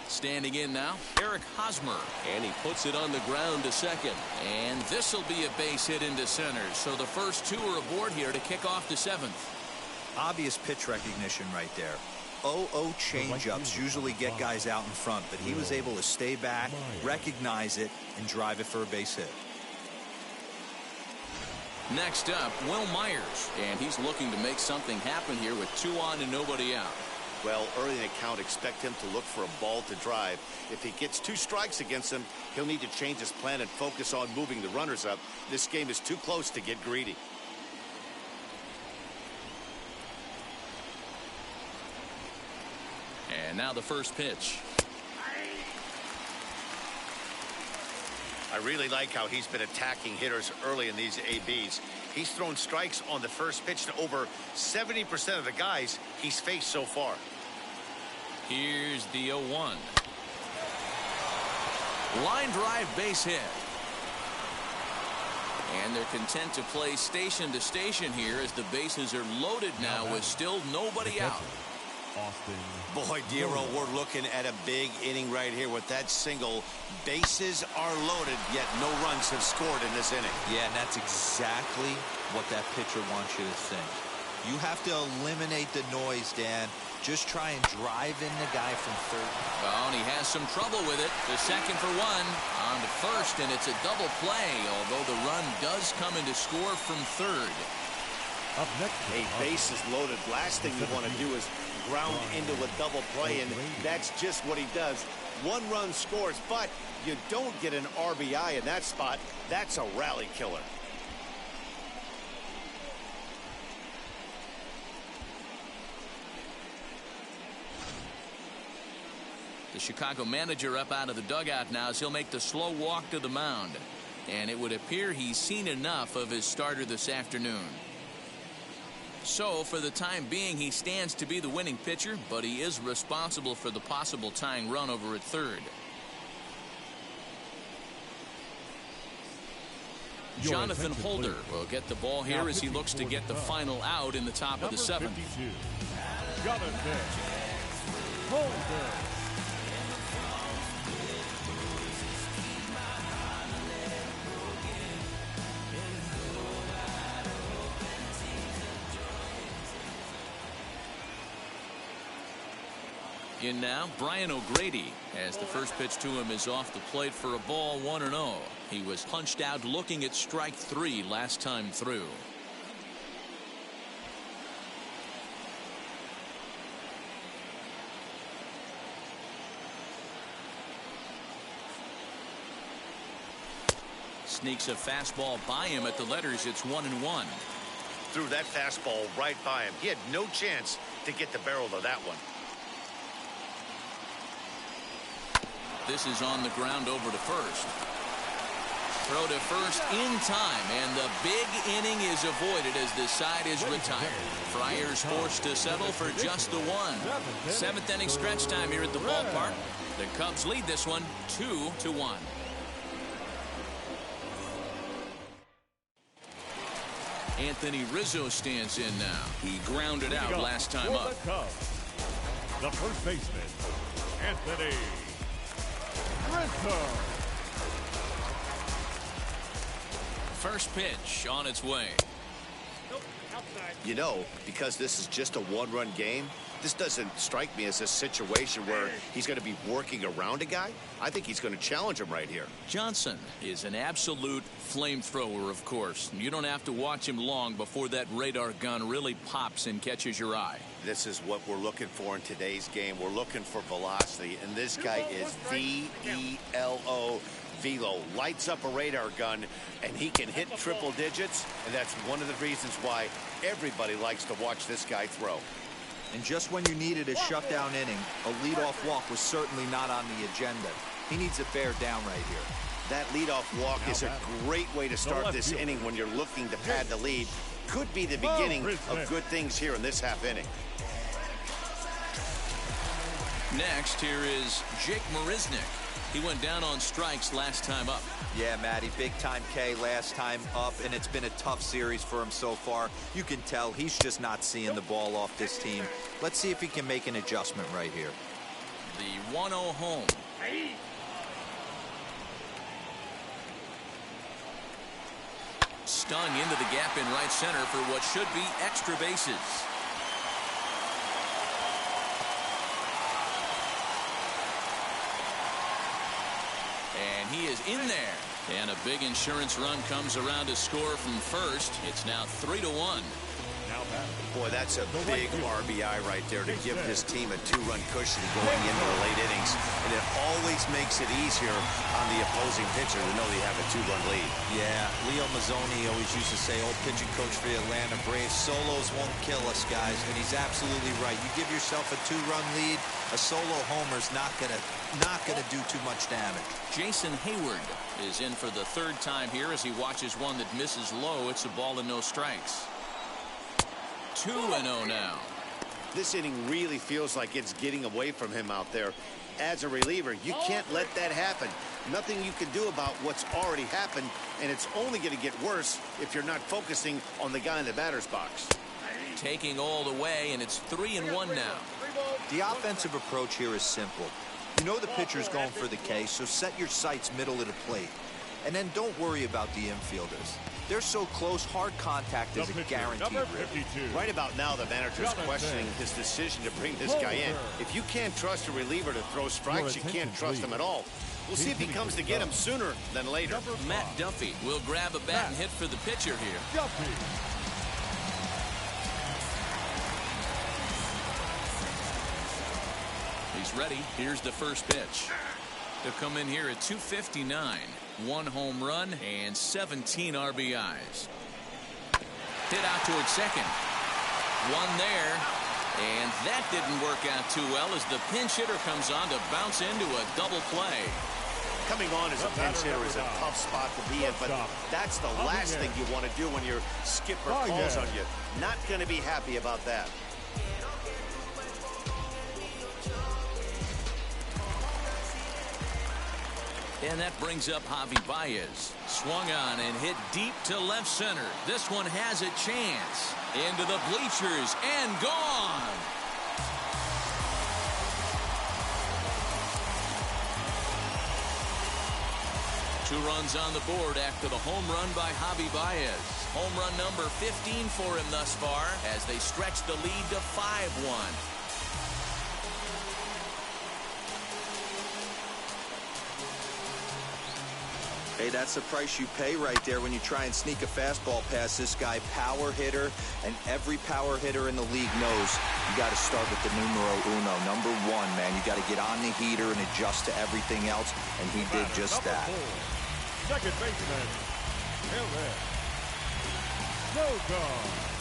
S1: Standing in now, Eric Hosmer, and he puts it on the ground to second. And this will be a base hit into center. So the first 2 are aboard here to kick off the 7th.
S4: Obvious pitch recognition right there. 0-0 changeups usually get guys out in front, but he was able to stay back, recognize it, and drive it for a base hit.
S1: Next up, Will Myers, and he's looking to make something happen here with 2 on and nobody out.
S2: Well, early in the count, expect him to look for a ball to drive. If he gets 2 strikes against him, he'll need to change his plan and focus on moving the runners up. This game is too close to get greedy.
S1: And now the first pitch.
S2: I really like how he's been attacking hitters early in these ABs. He's thrown strikes on the first pitch to over 70% of the guys he's faced so far.
S1: Here's the 0-1. Line drive base hit. And they're content to play station to station here as the bases are loaded now with still nobody out.
S2: Boy, Dero, we're looking at a big inning right here with that single. Bases are loaded, yet no runs have scored in this inning.
S4: Yeah, and that's exactly what that pitcher wants you to think. You have to eliminate the noise, Dan. Just try and drive in the guy from third.
S1: Oh, and he has some trouble with it. The second for 1. On to first, and it's a double play, although the run does come in to score from third.
S3: Up next,
S2: A base is loaded. Last thing you want to do is ground into a double play, and that's just what he does. One run scores, but you don't get an RBI in that spot. That's a rally killer.
S1: The Chicago manager up out of the dugout now as he'll make the slow walk to the mound. And it would appear he's seen enough of his starter this afternoon. So, for the time being, he stands to be the winning pitcher, but he is responsible for the possible tying run over at third. Jonathan Holder will get the ball here as he looks to get the final out in the top of the seventh.
S3: 52, Jonathan Holder.
S1: In now, Brian O'Grady, as the first pitch to him is off the plate for a ball 1-0. He was punched out looking at strike three last time through. Sneaks a fastball by him at the letters. It's 1-1.
S2: Threw that fastball right by him. He had no chance to get the barrel of that one.
S1: This is on the ground over to first. Throw to first in time, and the big inning is avoided as this side is retired. Friars forced to settle for just the one. Seventh inning stretch time here at the ballpark. The Cubs lead this one 2-1. Anthony Rizzo stands in now. He grounded out last time up.
S3: The first baseman, Anthony Rizzo.
S1: First pitch on its way.
S5: Nope, outside.
S2: You know, because this is just a one-run game, this doesn't strike me as a situation where he's going to be working around a guy. I think he's going to challenge him right here.
S1: Johnson is an absolute flamethrower, of course. You don't have to watch him long before that radar gun really pops and catches your eye.
S2: This is what we're looking for in today's game. We're looking for velocity, and this guy is V-E-L-O. Velo lights up a radar gun, and he can hit triple digits, and that's one of the reasons why everybody likes to watch this guy throw.
S4: And just when you needed a shutdown inning, a leadoff walk was certainly not on the agenda. He needs it bear down right here.
S2: That leadoff walk is a great way to start this inning when you're looking to pad the lead. Could be the beginning of good things here in this half inning.
S1: Next, here is Jake Marisnick. He went down on strikes last time up.
S4: Yeah, Matty, big-time K last time up, and it's been a tough series for him so far. You can tell he's just not seeing the ball off this team. Let's see if he can make an adjustment right here.
S1: The 1-0 home. Stung into the gap in right center for what should be extra bases. And he is in there. And a big insurance run comes around to score from first. It's now 3-1.
S2: Boy, that's a big RBI right there to give his team a two-run cushion going into the late innings. And it always makes it easier on the opposing pitcher to know they have a two-run lead.
S4: Yeah, Leo Mazzoni always used to say, old pitching coach for the Atlanta Braves, solos won't kill us, guys. And he's absolutely right. You give yourself a two-run lead, a solo homer's not gonna do too much damage.
S1: Jason Hayward is in for the third time here as he watches one that misses low. It's a ball and no strikes. 2-0 now.
S2: This inning really feels like it's getting away from him out there. As a reliever, you can't let that happen. Nothing you can do about what's already happened, and it's only going to get worse if you're not focusing on the guy in the batter's box.
S1: Taking all the way, and it's 3-1 now.
S4: The offensive approach here is simple. You know the pitcher's going for the K, so set your sights middle of the plate. And then don't worry about the infielders. They're so close, hard contact is a guaranteed rip.
S2: Right about now, the manager's questioning his decision to bring this guy in. If you can't trust a reliever to throw strikes, you can't trust him at all. We'll see if he comes to get him sooner than later.
S1: Matt Duffy will grab a bat and hit for the pitcher here.
S3: Duffy.
S1: He's ready. Here's the first pitch. He'll come in here at 259. 1 home run and 17 RBIs. Hit out towards second. One there. And that didn't work out too well as the pinch hitter comes on to bounce into a double play.
S2: Coming on as a pinch hitter is a tough spot to be in, but that's the last thing you want to do when your skipper calls on you. Not going to be happy about that.
S1: And that brings up Javi Baez. Swung on and hit deep to left center. This one has a chance. Into the bleachers and gone. Two runs on the board after the home run by Javi Baez. Home run number 15 for him thus far as they stretch the lead to 5-1.
S4: Hey, that's the price you pay right there when you try and sneak a fastball past this guy. Power hitter, and every power hitter in the league knows you got to start with the numero uno, number 1, man. You got to get on the heater and adjust to everything else, and he did just that.
S3: 4, second baseman, Eric. No gone.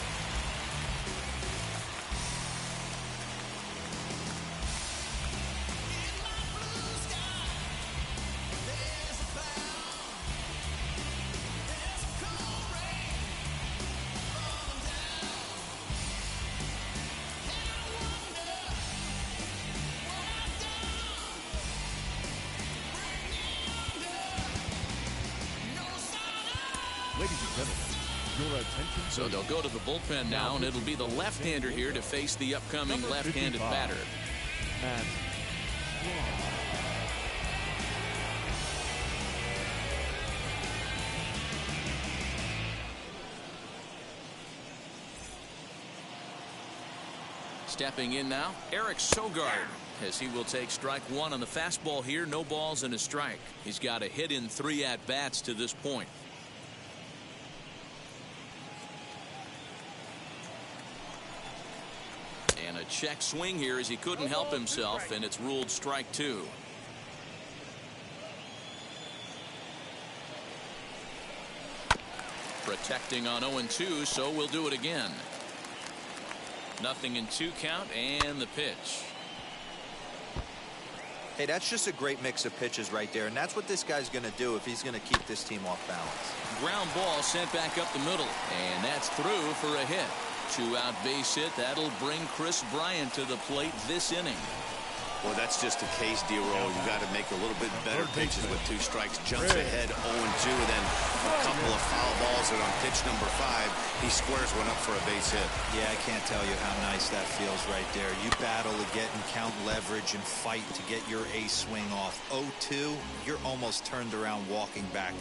S3: Ladies and gentlemen, your attention.
S1: So they'll go to the bullpen now, and it'll be the left-hander here to face the upcoming left-handed batter.
S3: Matt.
S1: Stepping in now, Eric Sogard, as he will take strike 1 on the fastball here. No balls and a strike. He's got a hit in 3 at-bats to this point. And a check swing here as he couldn't help himself, and it's ruled strike 2. Protecting on 0-2, so we'll do it again. 0-2 count, and the pitch.
S4: Hey, that's just a great mix of pitches right there, and that's what this guy's going to do if he's going to keep this team off balance.
S1: Ground ball sent back up the middle, and that's through for a hit. 2-out base hit. That'll bring Chris Bryant to the plate this inning.
S2: Well, that's just a case, D-Roll. You got to make a little bit better pitches with 2 strikes. Jumps ahead 0-2, then a couple of foul balls, and on pitch number 5, he squares one up for a base hit.
S4: Yeah, I can't tell you how nice that feels right there. You battle to get and count leverage and fight to get your ace swing off. 0-2, you're almost turned around walking back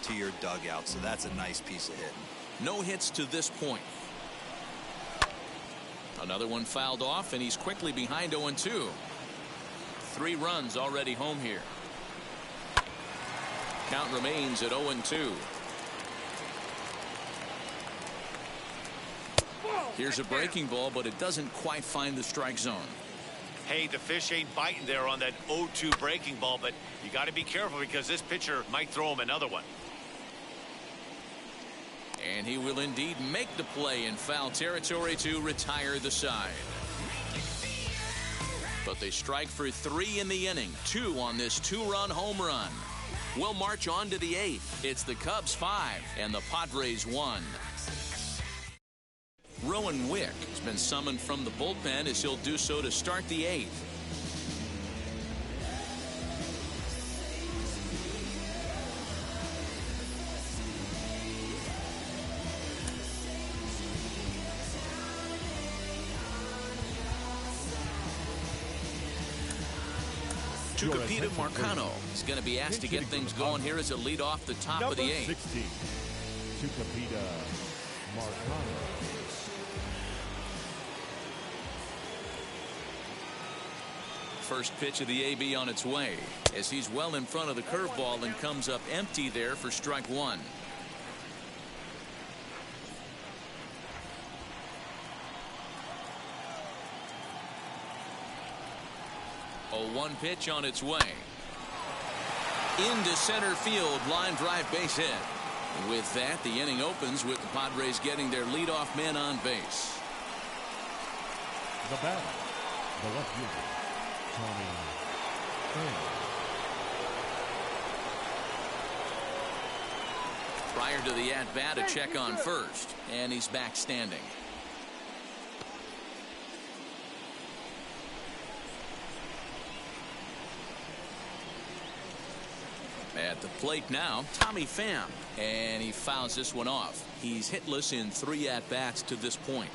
S4: to your dugout, so that's a nice piece of hitting.
S1: No hits to this point. Another one fouled off, and he's quickly behind 0-2. 3 runs already home here. Count remains at 0-2. Here's a breaking ball, but it doesn't quite find the strike zone.
S2: Hey, the fish ain't biting there on that 0-2 breaking ball, but you got to be careful because this pitcher might throw him another one.
S1: And he will indeed make the play in foul territory to retire the side. But they strike for 3 in the inning. 2 on this 2-run home run. We'll march on to the 8th. It's the Cubs 5 and the Padres 1. Rowan Wick has been summoned from the bullpen as he'll do so to start the 8th. Tucupita Marcano is going to be asked to get things going here as a lead off the top of the eighth.
S3: 16, Tucupita Marcano.
S1: First pitch of the AB on its way as he's well in front of the curveball and comes up empty there for strike one. 0-1 pitch on its way. Into center field, line drive base hit. With that, the inning opens with the Padres getting their leadoff man on base.
S3: The batter, the left fielder, Tommy Pham.
S1: Prior to the at-bat, a check on first, and he's back standing. At the plate now, Tommy Pham, and he fouls this one off. He's hitless in 3 at-bats to this point.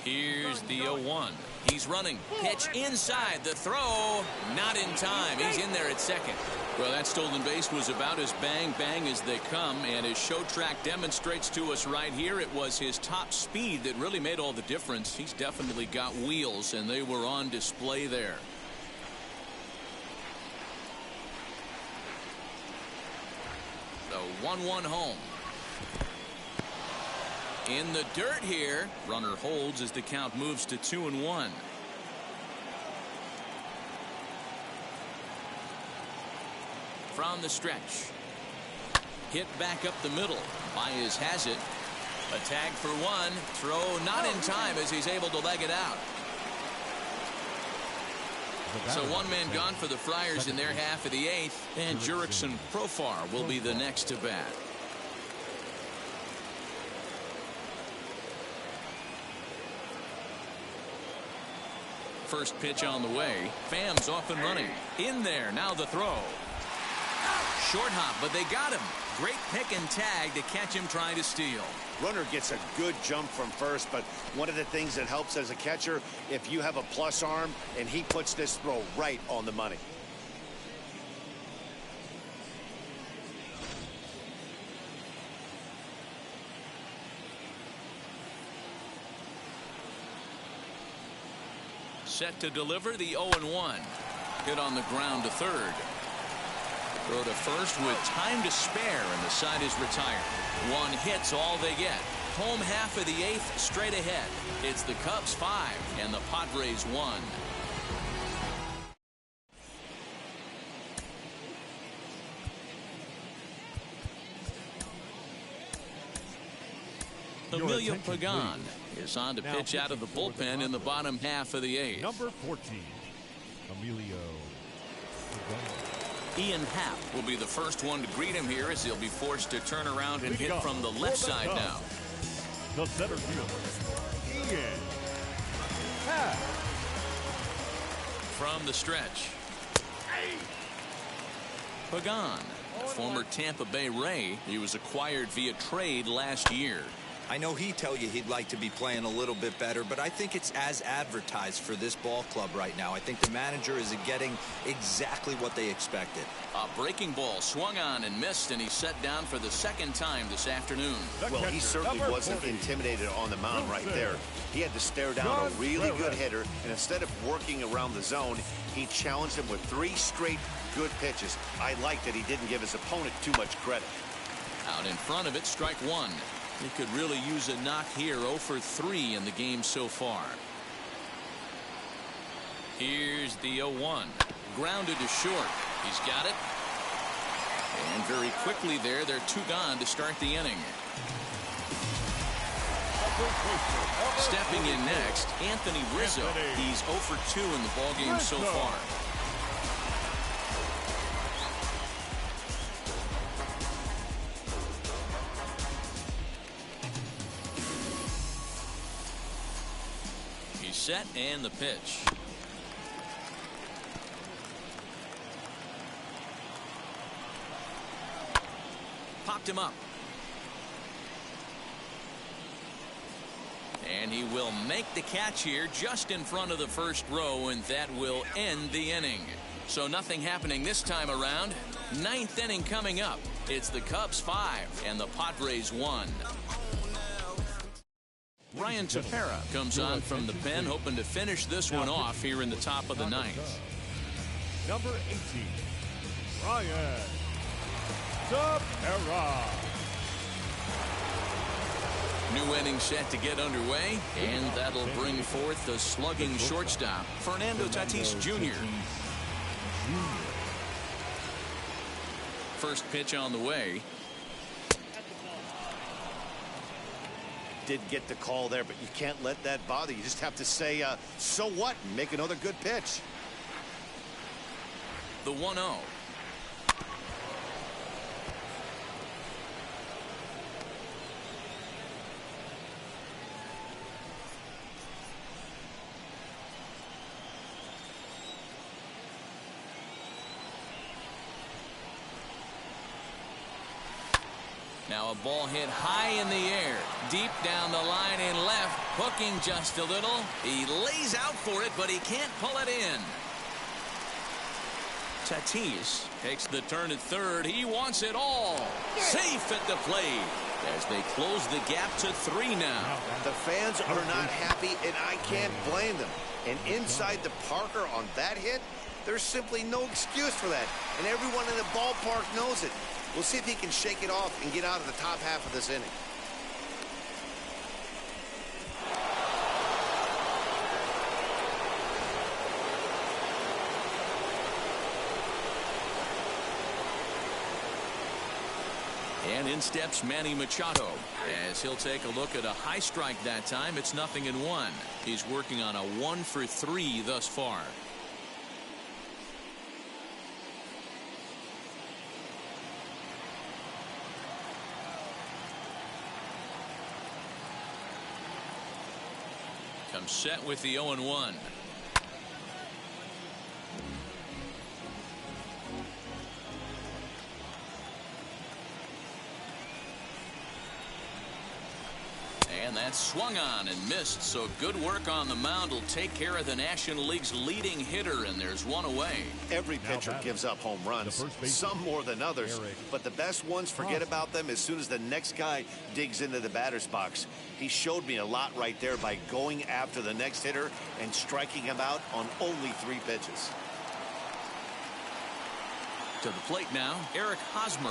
S1: Here's the 0-1. He's running. Pitch inside. The throw. Not in time. He's in there at second. Well, that stolen base was about as bang-bang as they come, and as Show Track demonstrates to us right here, it was his top speed that really made all the difference. He's definitely got wheels, and they were on display there. The 1-1 home. In the dirt here. Runner holds as the count moves to 2-1. From the stretch. Hit back up the middle. Baez has it. A tag for one. Throw not in time as he's able to leg it out. So one man gone for the Friars in their half of the eighth. And Jurickson Profar will be the next to bat. First pitch on the way. Pham's off and running. In there. Now the throw. Short hop, but they got him. Great pick and tag to catch him trying to steal.
S2: Runner gets a good jump from first, but one of the things that helps as a catcher, if you have a plus arm, and he puts this throw right on the money.
S1: Set to deliver the 0-1. Hit on the ground to third. Throw to first with time to spare, and the side is retired. One hit's all they get. Home half of the eighth straight ahead. It's the Cubs 5 and the Padres 1. Emilio Pagan is on to pitch out of the bullpen in the bottom half of the eighth.
S3: Number 14, Emilio Pagan.
S1: Ian Happ will be the first one to greet him here as he'll be forced to turn around and hit from the left side now.
S3: The center fielder, Ian Happ.
S1: From the stretch. Pagan, a former Tampa Bay Ray. He was acquired via trade last year.
S4: I know he'd tell you he'd like to be playing a little bit better, but I think it's as advertised for this ball club right now. I think the manager is getting exactly what they expected.
S1: A breaking ball swung on and missed, and he's set down for the second time this afternoon.
S2: Well, he certainly wasn't intimidated on the mound right there. He had to stare down a really good hitter, and instead of working around the zone, he challenged him with 3 straight good pitches. I like that he didn't give his opponent too much credit.
S1: Out in front of it, strike one. He could really use a knock here. 0 for 3 in the game so far. Here's the 0-1. Grounded to short. He's got it. And very quickly there, they're 2 gone to start the inning. Stepping in next, Anthony Rizzo. He's 0 for 2 in the ballgame so far. Set and the pitch. knocked him up. And he will make the catch here just in front of the first row, and that will end the inning. So nothing happening this time around. Ninth inning coming up. It's the Cubs 5 and the Padres 1. Ryan Tepera comes on from the pen, hoping to finish this one off here in the top of the ninth.
S3: Number 18, Ryan Tepera.
S1: New inning set to get underway, and that'll bring forth the slugging shortstop, Fernando Tatis Jr. First pitch on the way.
S2: Did get the call there, but you can't let that bother you. You just have to say, so what, and make another good pitch.
S1: The 1-0. Now a ball hit high in the air, deep down the line in left, hooking just a little. He lays out for it, but he can't pull it in. Tatis takes the turn at third. He wants it all. Safe at the plate as they close the gap to 3 now.
S2: The fans are not happy, and I can't blame them. And inside the Parker on that hit, there's simply no excuse for that. And everyone in the ballpark knows it. We'll see if he can shake it off and get out of the top half of this inning.
S1: And in steps Manny Machado as he'll take a look at a high strike that time. It's 0-1. He's working on a 1-for-3 thus far. Comes set with the 0-1. And that's swung on and missed, so good work on the mound will take care of the National League's leading hitter, and there's one away.
S2: Every pitcher gives up home runs, some more than others, but the best ones forget about them as soon as the next guy digs into the batter's box. He showed me a lot right there by going after the next hitter and striking him out on only 3 pitches.
S1: To the plate now, Eric Hosmer,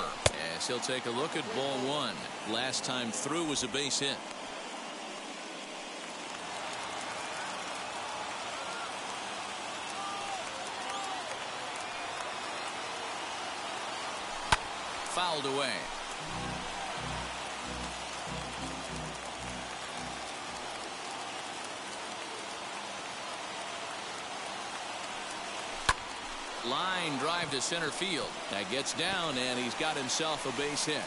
S1: as he'll take a look at ball 1. Last time through was a base hit. Fouled away. Line drive to center field. That gets down, and he's got himself a base hit.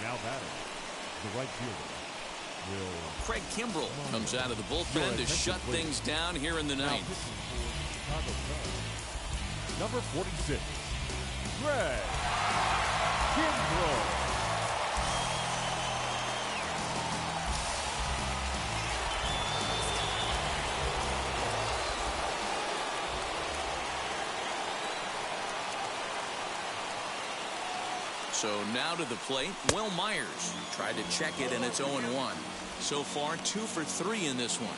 S3: Now batting, the right fielder.
S1: Craig Kimbrell comes out of the bullpen to shut things down here in the ninth.
S3: Number 46, Craig Kimbrell.
S1: So now to the plate, Will Myers tried to check it, and it's 0-1. So far, 2 for 3 in this one.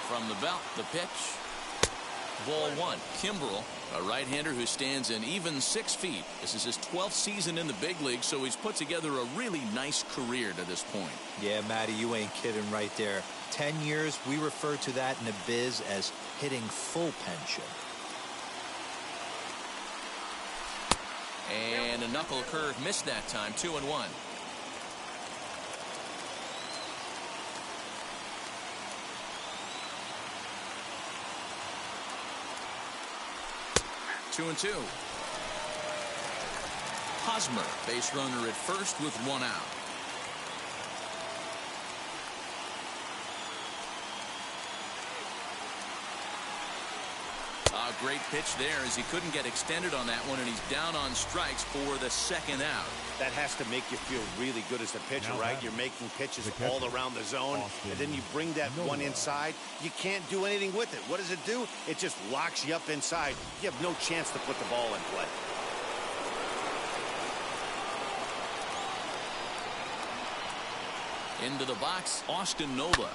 S1: From the belt, the pitch. Ball 1. Kimbrell, a right-hander who stands an even 6 feet. This is his 12th season in the big league, so he's put together a really nice career to this point.
S4: Yeah, Matty, you ain't kidding right there. 10 years, we refer to that in the biz as hitting full pension.
S1: And a knuckle curve missed that time. 2-1. Two and 2. Hosmer, base runner at first with 1 out. great pitch there as he couldn't get extended on that one, and he's down on strikes for the second out.
S2: That has to make you feel really good as a pitcher, right? You're making pitches all around the zone, and then you bring that one inside. You can't do anything with it. What does it do? It just locks you up inside. You have no chance to put the ball in play.
S1: Into the box, Austin Nola.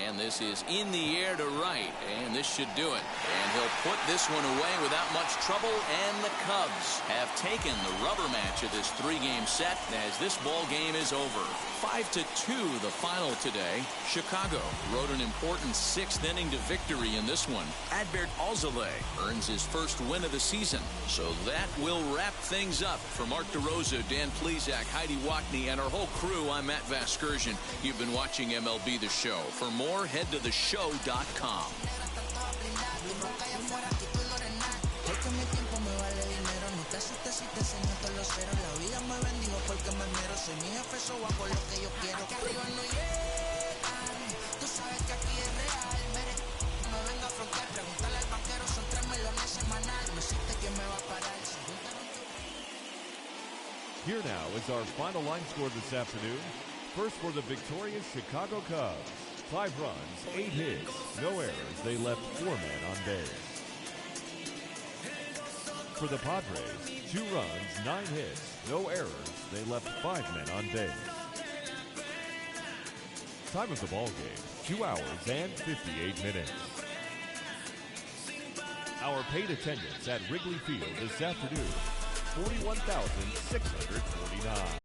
S1: And this is in the air to right, and this should do it. And he'll put this one away without much trouble, and the Cubs have taken the rubber match of this three-game set as this ball game is over. 5-2 the final today. Chicago rode an important sixth-inning to victory in this one. Adbert Alzolay earns his first win of the season. So that will wrap things up. For Mark DeRosa, Dan Plesac, Heidi Wackney, and our whole crew, I'm Matt Vasgersian. You've been watching MLB The Show. For more, head to theshow.com.
S3: Here now is our final line score this afternoon. First for the victorious Chicago Cubs. 5 runs, 8 hits, no errors. They left 4 men on base. For the Padres, 2 runs, 9 hits, no errors. They left 5 men on base. Time of the ball game, 2 hours and 58 minutes. Our paid attendance at Wrigley Field this afternoon, 41,649.